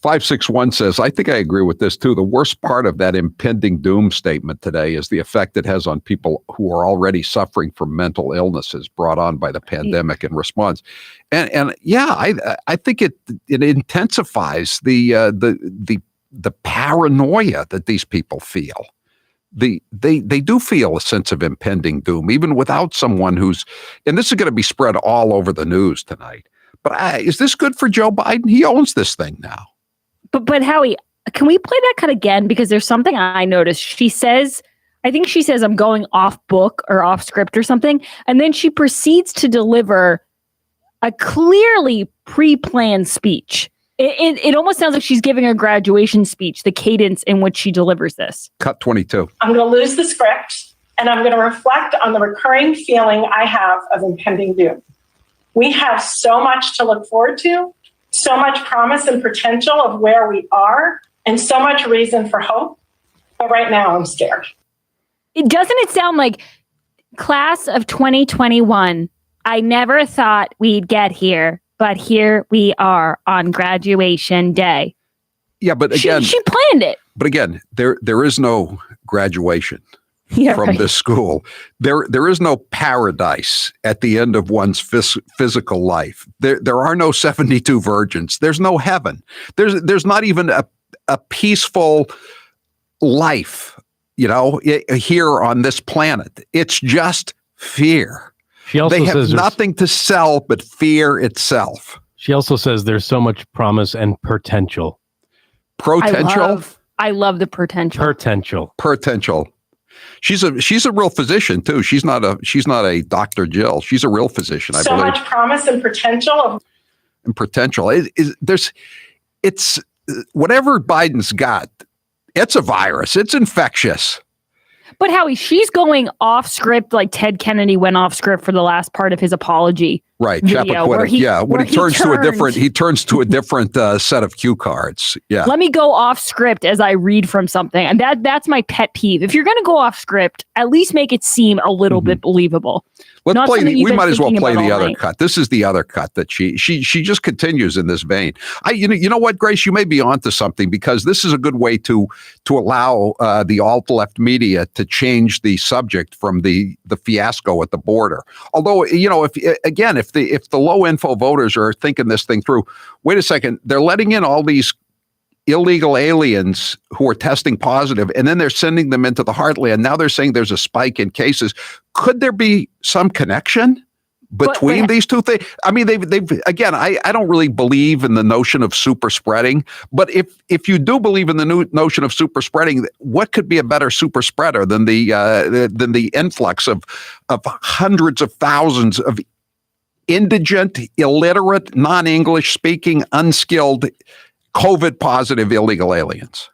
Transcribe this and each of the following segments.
561 says, I think I agree with this too. The worst part of that impending doom statement today is the effect it has on people who are already suffering from mental illnesses brought on by the pandemic in response. And I think it intensifies the paranoia that these people feel. They do feel a sense of impending doom, even without someone who's, and this is going to be spread all over the news tonight. But is this good for Joe Biden? He owns this thing now. But Howie, can we play that cut again? Because there's something I noticed. I think she says, I'm going off book or off script or something. And then she proceeds to deliver a clearly pre-planned speech. It almost sounds like she's giving a graduation speech, the cadence in which she delivers this. Cut 22. I'm going to lose the script, and I'm going to reflect on the recurring feeling I have of impending doom. We have so much to look forward to, so much promise and potential of where we are, and so much reason for hope. But right now, I'm scared. Doesn't it sound like class of 2021? I never thought we'd get here, but here we are on graduation day. Yeah, but again, she planned it. But again, there is no graduation from this school. There is no paradise at the end of one's physical life. There are no 72 virgins. There's no heaven. There's not even a peaceful life, here on this planet. It's just fear. They have nothing to sell but fear itself. She also says there's so much promise and potential. Potential? I love the potential. Potential. She's a real physician too. She's not a Dr. Jill. She's a real physician. I believe. So much promise and potential. It's whatever Biden's got. It's a virus. It's infectious. But Howie, she's going off script like Ted Kennedy went off script for the last part of his apology. Right, Chappaquiddick. When he turns to a different set of cue cards. Yeah. Let me go off script as I read from something, and that's my pet peeve. If you're going to go off script, at least make it seem a little bit believable. Let's play. We might as well play the other cut. This is the other cut that she just continues in this vein. You know what, Grace, you may be onto something, because this is a good way to allow the alt left media to change the subject from the fiasco at the border. Although if the low info voters are thinking this thing through, wait a second, they're letting in all these illegal aliens who are testing positive, and then they're sending them into the heartland. Now they're saying there's a spike in cases. Could there be some connection between these two things? I mean, they've again, I don't really believe in the notion of super spreading, but if you do believe in the new notion of super spreading, what could be a better super spreader than the influx of hundreds of thousands of indigent, illiterate, non-English speaking, unskilled, COVID positive illegal aliens?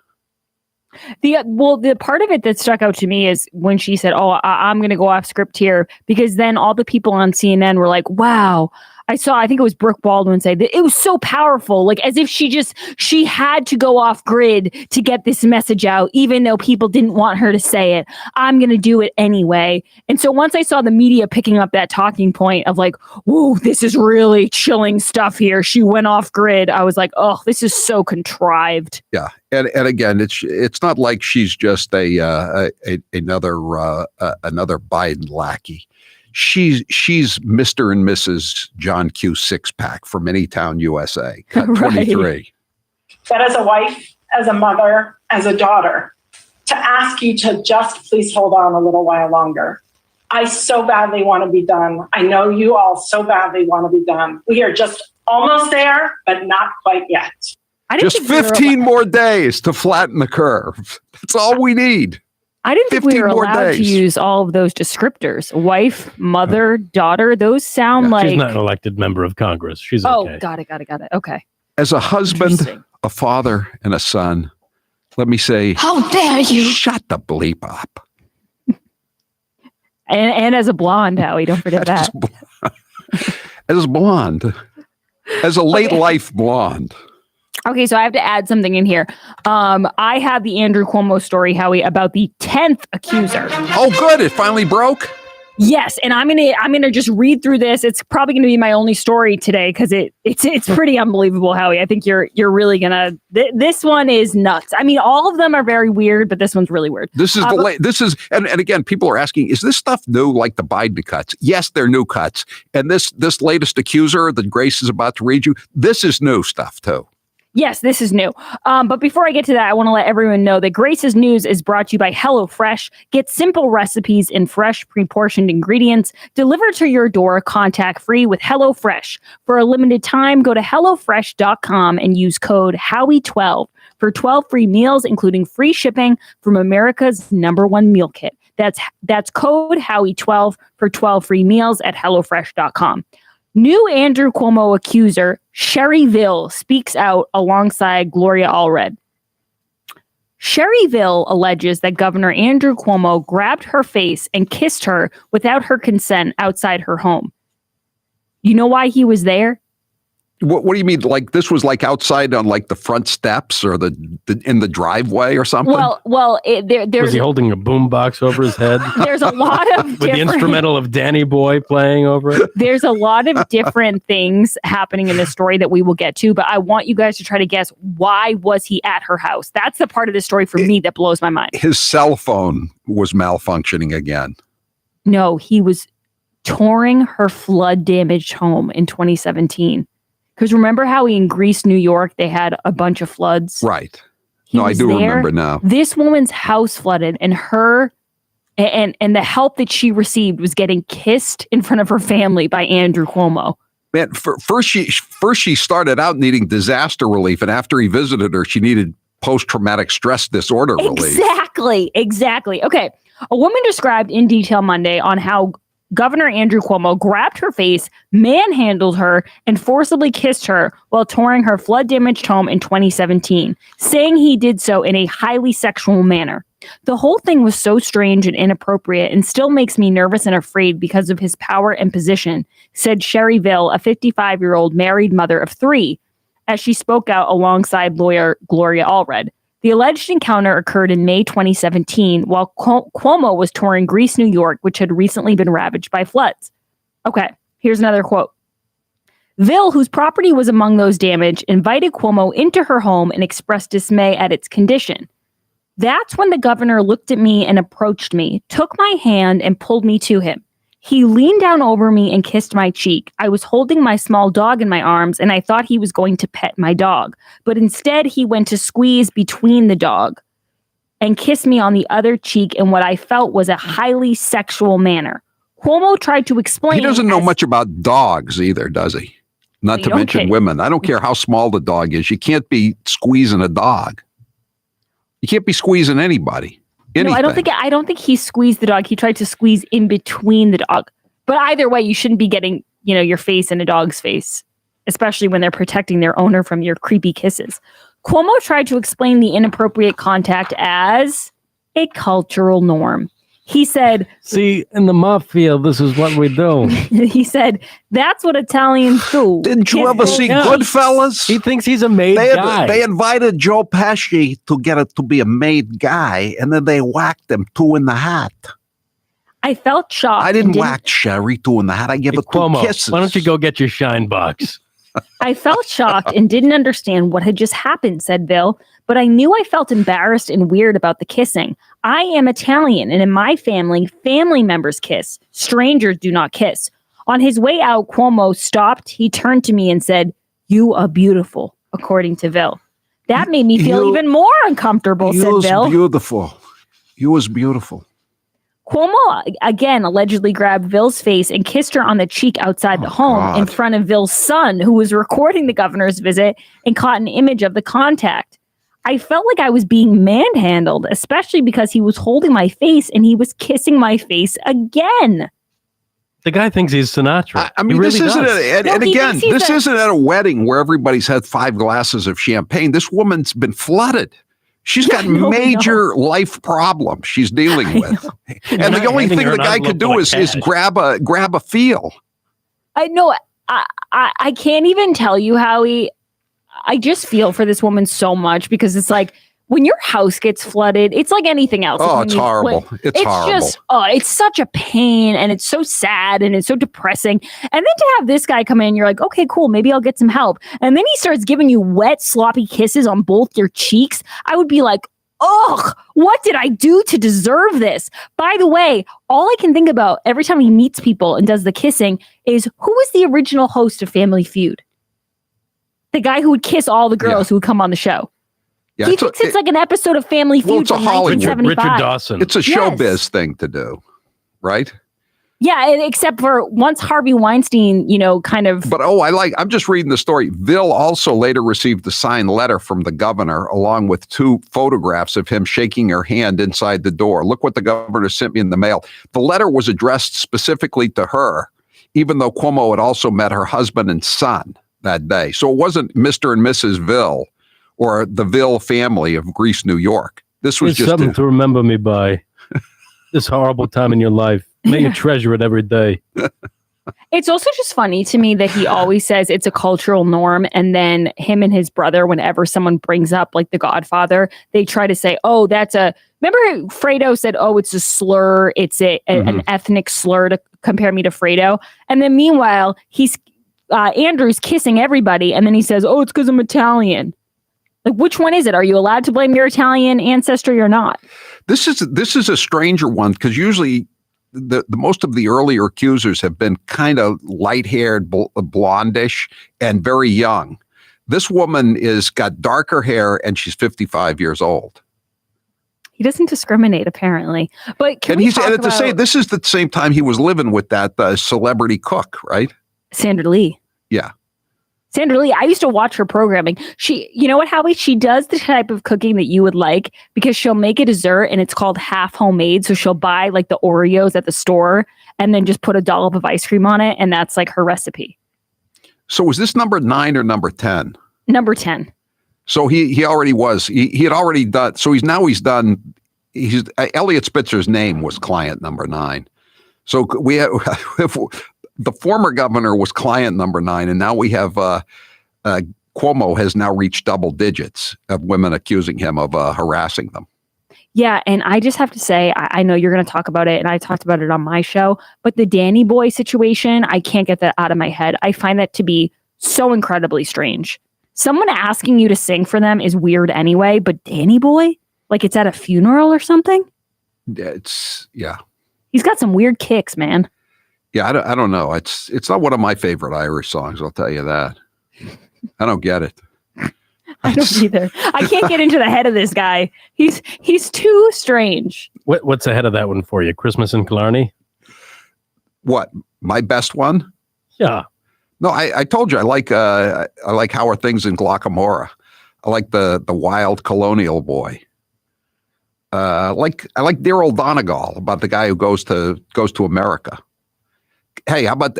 The part of it that stuck out to me is when she said, I'm going to go off script here, because then all the people on CNN were like, wow, I think it was Brooke Baldwin say that it was so powerful, like as if she had to go off grid to get this message out, even though people didn't want her to say it. I'm going to do it anyway. And so once I saw the media picking up that talking point of like, whoa, this is really chilling stuff here, she went off grid, I was like, oh, this is so contrived. Yeah. And again, it's not like she's just another Biden lackey. She's Mr. and Mrs. John Q. Six-Pack from Anytown, USA. Cut 23. Right. But as a wife, as a mother, as a daughter, to ask you to just please hold on a little while longer. I so badly want to be done. I know you all so badly want to be done. We are just almost there, but not quite yet. Just 15 more days to flatten the curve. That's all we need. I didn't think we were allowed to use all of those descriptors. Wife, mother, daughter. Those sound like... She's not an elected member of Congress. She's okay. Oh, got it. Okay. As a husband, a father, and a son, let me say... How dare you! Shut the bleep up. And as a blonde, Howie, don't forget that. As a blonde. As a late life blonde. Okay, so I have to add something in here. I have the Andrew Cuomo story, Howie, about the 10th accuser. Oh, good. It finally broke? Yes, and I'm gonna just read through this. It's probably gonna be my only story today because it's pretty unbelievable, Howie. I think you're really gonna. This one is nuts. I mean, all of them are very weird, but this one's really weird. This is and again, people are asking, is this stuff new like the Biden cuts? Yes, they're new cuts, and this latest accuser that Grace is about to read you, this is new stuff too. Yes, this is new. But before I get to that, I want to let everyone know that Grace's News is brought to you by HelloFresh. Get simple recipes in fresh, pre-portioned ingredients delivered to your door contact-free with HelloFresh. For a limited time, go to HelloFresh.com and use code Howie12 for 12 free meals, including free shipping from America's #1 meal kit. That's code Howie12 for 12 free meals at HelloFresh.com. New Andrew Cuomo accuser Sherryville speaks out alongside Gloria Allred. Sherryville alleges that Governor Andrew Cuomo grabbed her face and kissed her without her consent outside her home. You know why he was there? What do you mean? Like this was like outside on like the front steps or the in the driveway or something? Well, there's was he holding a boombox over his head? There's a lot of with the instrumental of Danny Boy playing over it. There's a lot of different things happening in this story that we will get to, but I want you guys to try to guess why was he at her house? That's the part of the story for me that blows my mind. His cell phone was malfunctioning again. No, he was touring her flood-damaged home in 2017. Because remember how in Greece, New York, they had a bunch of floods? Right. No, I do remember now. This woman's house flooded, and her and the help that she received was getting kissed in front of her family by Andrew Cuomo. Man, first she started out needing disaster relief, and after he visited her, she needed post-traumatic stress disorder relief. Exactly. Okay. A woman described in detail Monday on how Governor Andrew Cuomo grabbed her face, manhandled her, and forcibly kissed her while touring her flood-damaged home in 2017, saying he did so in a highly sexual manner. The whole thing was so strange and inappropriate and still makes me nervous and afraid because of his power and position, said Sherryville, a 55-year-old married mother of 3, as she spoke out alongside lawyer Gloria Allred. The alleged encounter occurred in May 2017 while Cuomo was touring Greece, New York, which had recently been ravaged by floods. Okay, here's another quote. Ville, whose property was among those damaged, invited Cuomo into her home and expressed dismay at its condition. That's when the governor looked at me and approached me, took my hand and pulled me to him. He leaned down over me and kissed my cheek. I was holding my small dog in my arms, and I thought he was going to pet my dog. But instead, he went to squeeze between the dog and kiss me on the other cheek in what I felt was a highly sexual manner. Cuomo tried to explain. He doesn't know much about dogs either, does he? Not to mention women. I don't care how small the dog is. You can't be squeezing a dog. You can't be squeezing anybody. Anything. No, I don't think he squeezed the dog. He tried to squeeze in between the dog. But either way, you shouldn't be getting, your face in a dog's face, especially when they're protecting their owner from your creepy kisses. Cuomo tried to explain the inappropriate contact as a cultural norm. He said, see, in the mafia, this is what we do. He said, that's what Italians do. Didn't you ever see Goodfellas? He thinks he's a made guy. They invited Joe Pesci to be a made guy, and then they whacked him 2 in the hat. I felt shocked. I didn't whack Sherry 2 in the hat. I gave it 2 Cuomo, kisses. Why don't you go get your shine box? I felt shocked and didn't understand what had just happened, said Bill, but I knew I felt embarrassed and weird about the kissing. I am Italian, and in my family members kiss. Strangers do not kiss. On his way out, Cuomo stopped. He turned to me and said, "You are beautiful," according to Bill. That made me feel even more uncomfortable, said Bill. You was beautiful. Cuomo again allegedly grabbed Ville's face and kissed her on the cheek outside the home in front of Ville's son, who was recording the governor's visit and caught an image of the contact. I felt like I was being manhandled, especially because he was holding my face and he was kissing my face again. The guy thinks he's Sinatra. I mean, really this isn't, this isn't at a wedding where everybody's had 5 glasses of champagne. This woman's been flooded. She's got major life problems she's dealing with. And the only thing the guy could do is grab a feel. I know. I can't even tell you, Howie. I just feel for this woman so much because it's like when your house gets flooded, it's like anything else. Oh, Like, it's when you horrible. It's horrible. just, it's such a pain, and it's so sad, and it's so depressing. And then to have this guy come in, you're like, okay, cool, maybe I'll get some help. And then he starts giving you wet, sloppy kisses on both your cheeks. I would be like, ugh, what did I do to deserve this? By the way, all I can think about every time he meets people and does the kissing is, who was the original host of Family Feud? The guy who would kiss all the girls who would come on the show. Yeah, He thinks it's like an episode of Family Feud it's a from Hollywood. 1975. Richard Dawson. It's a showbiz thing to do, right? Yeah, except for once Harvey Weinstein, kind of. But I'm just reading the story. Ville also later received a signed letter from the governor, along with 2 photographs of him shaking her hand inside the door. Look what the governor sent me in the mail. The letter was addressed specifically to her, even though Cuomo had also met her husband and son that day. So it wasn't Mr. and Mrs. Ville or the Ville family of Greece, New York. This was It's just something to remember me by. This horrible time in your life. May you treasure it every day. It's also just funny to me that he always says it's a cultural norm. And then him and his brother, whenever someone brings up like The Godfather, they try to say, oh, remember Fredo said, oh, it's a slur. It's an ethnic slur to compare me to Fredo. And then meanwhile, Andrew's kissing everybody. And then he says, oh, it's because I'm Italian. Like, which one is it? Are you allowed to blame your Italian ancestry or not? This is a stranger one, because usually the most of the earlier accusers have been kind of light-haired, blondish, and very young. This woman got darker hair, and she's 55 years old. He doesn't discriminate, apparently. But This is the same time he was living with that celebrity cook, right? Sandra Lee. Yeah. Sandra Lee, I used to watch her programming. You know what, Howie? She does the type of cooking that you would like, because she'll make a dessert and it's called half homemade. So she'll buy like the Oreos at the store and then just put a dollop of ice cream on it. And that's like her recipe. So was this number 9 or number 10? Number 10. So he already was. He had already done. So he's done. Elliot Spitzer's name was client number 9. So we have, the former governor was client number 9, and now we have Cuomo has now reached double digits of women accusing him of harassing them. Yeah, and I just have to say, I know you're going to talk about it, and I talked about it on my show, but the Danny Boy situation, I can't get that out of my head. I find that to be so incredibly strange. Someone asking you to sing for them is weird anyway, but Danny Boy? Like it's at a funeral or something? Yeah. He's got some weird kicks, man. Yeah, I don't know. It's not one of my favorite Irish songs, I'll tell you that. I don't get it. I don't either. I can't get into the head of this guy. He's too strange. What's ahead of that one for you? Christmas in Killarney? What? My best one? Yeah. No, I told you I like How Are Things in Glockamora. I like the Wild Colonial Boy. I like Dear Old Donegal, about the guy who goes to America. Hey, how about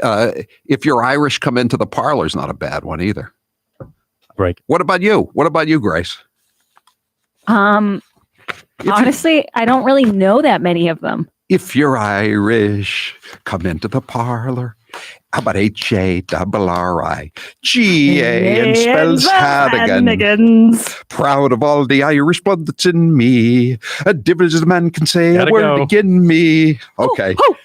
If You're Irish, Come Into the Parlor's not a bad one either. Right. What about you? What about you, Grace? Honestly, I don't really know that many of them. If you're Irish, come into the parlor. How about H-A-R-R-I? G-A and spells Hannigan. Proud of all the Irish blood that's in me. A difference a man can say a word again me. Okay. Oh.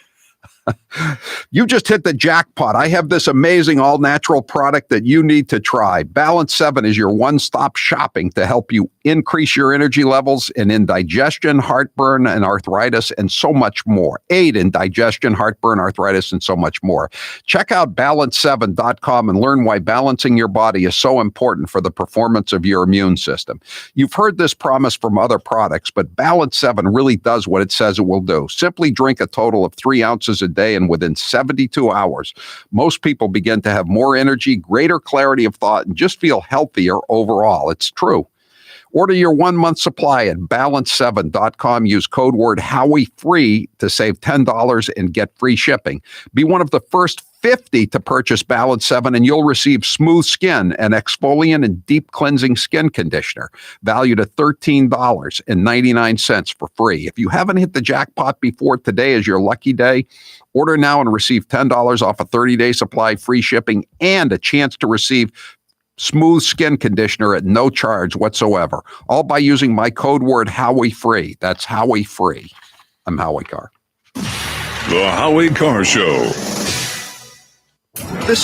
You just hit the jackpot. I have this amazing all-natural product that you need to try. Balance 7 is your one-stop shopping to help you increase your energy levels in indigestion, heartburn, and arthritis, and so much more. Aid in digestion, heartburn, arthritis, and so much more. Check out balance7.com and learn why balancing your body is so important for the performance of your immune system. You've heard this promise from other products, but Balance 7 really does what it says it will do. Simply drink a total of 3 ounces a day, and within 72 hours, most people begin to have more energy, greater clarity of thought, and just feel healthier overall. It's true. Order your 1-month supply at balance7.com. Use code word HowieFree to save $10 and get free shipping. Be one of the first 50 to purchase Balance 7, and you'll receive Smooth Skin, an exfoliant and deep cleansing skin conditioner, valued at $13.99 for free. If you haven't hit the jackpot before, today is your lucky day. Order now and receive $10 off a 30-day supply, free shipping, and a chance to receive smooth skin conditioner at no charge whatsoever, all by using my code word Howie Free. That's Howie Free. I'm Howie Carr. The Howie Carr Show. This